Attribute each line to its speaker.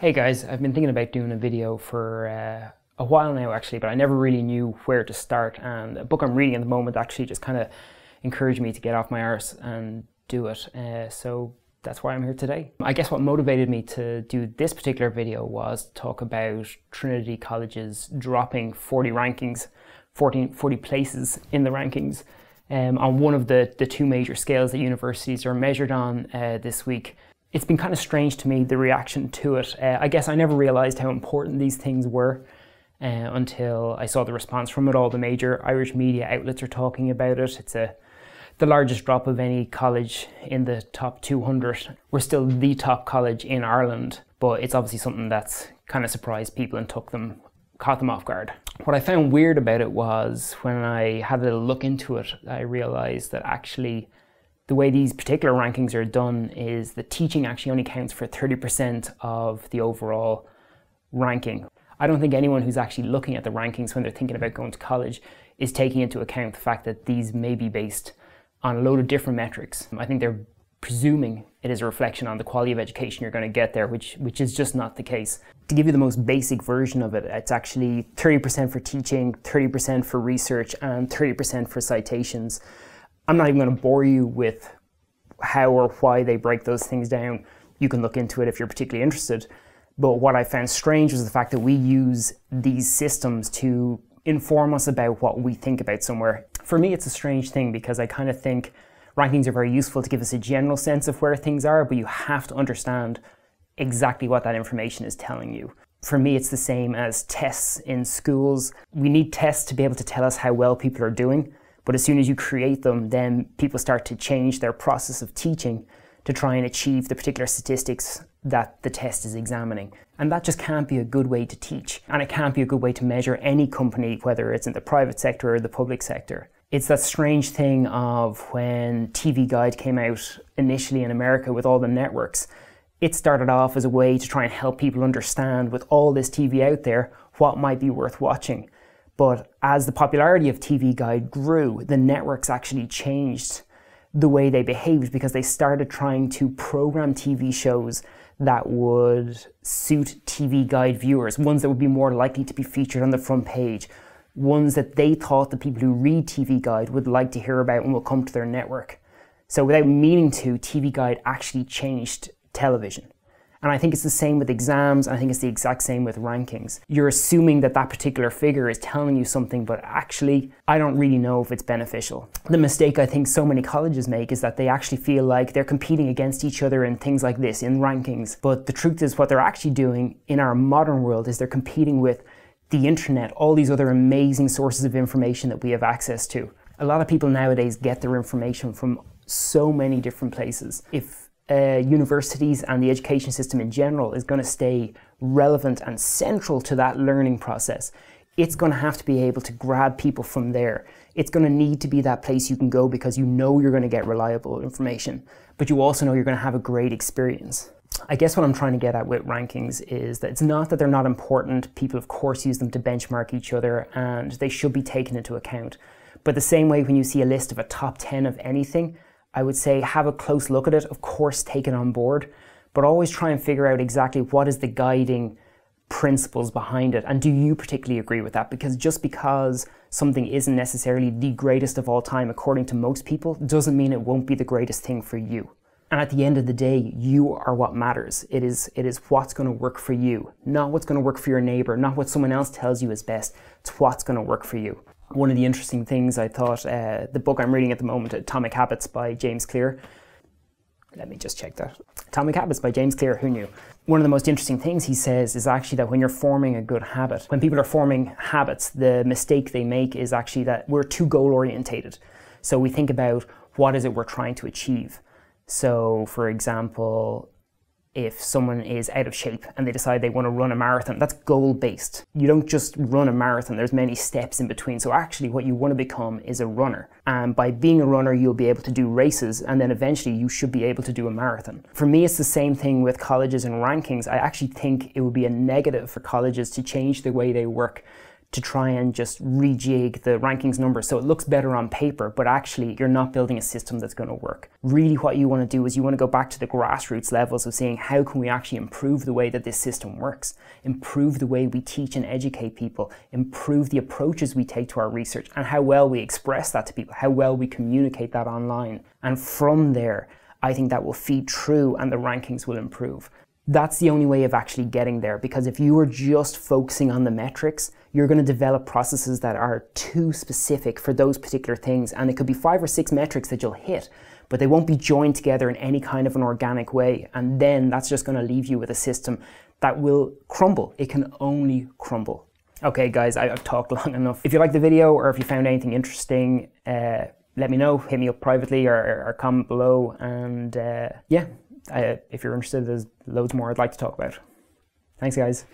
Speaker 1: Hey guys, I've been thinking about doing a video for a while now actually, but I never really knew where to start, and a book I'm reading at the moment actually just kind of encouraged me to get off my arse and do it, so that's why I'm here today. I guess what motivated me to do this particular video was talk about Trinity College's dropping 40 places in the rankings on one of the two major scales that universities are measured on this week. It's been kind of strange to me, the reaction to it. I guess I never realised how important these things were until I saw the response from it. All the major Irish media outlets are talking about it. It's the largest drop of any college in the top 200. We're still the top college in Ireland, but it's obviously something that's kind of surprised people and caught them off guard. What I found weird about it was when I had a little look into it, I realised that actually the way these particular rankings are done is the teaching actually only counts for 30% of the overall ranking. I don't think anyone who's actually looking at the rankings when they're thinking about going to college is taking into account the fact that these may be based on a load of different metrics. I think they're presuming it is a reflection on the quality of education you're going to get there, which is just not the case. To give you the most basic version of it, it's actually 30% for teaching, 30% for research, and 30% for citations. I'm not even going to bore you with how or why they break those things down. You can look into it if you're particularly interested. But what I found strange was the fact that we use these systems to inform us about what we think about somewhere. For me, it's a strange thing because I kind of think rankings are very useful to give us a general sense of where things are, but you have to understand exactly what that information is telling you. For me, it's the same as tests in schools. We need tests to be able to tell us how well people are doing. But as soon as you create them, then people start to change their process of teaching to try and achieve the particular statistics that the test is examining. And that just can't be a good way to teach. And it can't be a good way to measure any company, whether it's in the private sector or the public sector. It's that strange thing of when TV Guide came out initially in America with all the networks. It started off as a way to try and help people understand, with all this TV out there, what might be worth watching. But as the popularity of TV Guide grew, the networks actually changed the way they behaved because they started trying to program TV shows that would suit TV Guide viewers, ones that would be more likely to be featured on the front page, ones that they thought the people who read TV Guide would like to hear about and will come to their network. So without meaning to, TV Guide actually changed television. And I think it's the same with exams, and I think it's the exact same with rankings. You're assuming that that particular figure is telling you something, but actually, I don't really know if it's beneficial. The mistake I think so many colleges make is that they actually feel like they're competing against each other in things like this, in rankings. But the truth is, what they're actually doing in our modern world is they're competing with the internet, all these other amazing sources of information that we have access to. A lot of people nowadays get their information from so many different places. If universities and the education system in general is going to stay relevant and central to that learning process, it's going to have to be able to grab people from there. It's going to need to be that place you can go because you know you're going to get reliable information, but you also know you're going to have a great experience. I guess what I'm trying to get at with rankings is that it's not that they're not important. People of course use them to benchmark each other and they should be taken into account. But the same way when you see a list of a top 10 of anything, I would say have a close look at it, of course take it on board, but always try and figure out exactly what is the guiding principles behind it, and do you particularly agree with that? Because just because something isn't necessarily the greatest of all time according to most people, doesn't mean it won't be the greatest thing for you. And at the end of the day, you are what matters. It is what's going to work for you, not what's going to work for your neighbor, not what someone else tells you is best. It's what's going to work for you. One of the interesting things I thought, the book I'm reading at the moment, Atomic Habits by James Clear. Let me just check that. Atomic Habits by James Clear, who knew? One of the most interesting things he says is actually that when you're forming a good habit, when people are forming habits, the mistake they make is actually that we're too goal orientated. So we think about what is it we're trying to achieve. So for example, if someone is out of shape and they decide they want to run a marathon, that's goal-based. You don't just run a marathon, there's many steps in between. So actually what you want to become is a runner. And by being a runner, you'll be able to do races, and then eventually you should be able to do a marathon. For me, it's the same thing with colleges and rankings. I actually think it would be a negative for colleges to change the way they work to try and just rejig the rankings number so it looks better on paper, but actually you're not building a system that's going to work. Really what you want to do is you want to go back to the grassroots levels of seeing how can we actually improve the way that this system works, improve the way we teach and educate people, improve the approaches we take to our research and how well we express that to people, how well we communicate that online. And from there, I think that will feed through and the rankings will improve. That's the only way of actually getting there, because if you are just focusing on the metrics, you're going to develop processes that are too specific for those particular things, and it could be 5 or 6 metrics that you'll hit, but they won't be joined together in any kind of an organic way, and then that's just going to leave you with a system that will crumble. It can only crumble. Okay guys, I've talked long enough. If you liked the video or if you found anything interesting, let me know, hit me up privately or comment below, and yeah. If you're interested, there's loads more I'd like to talk about. Thanks guys.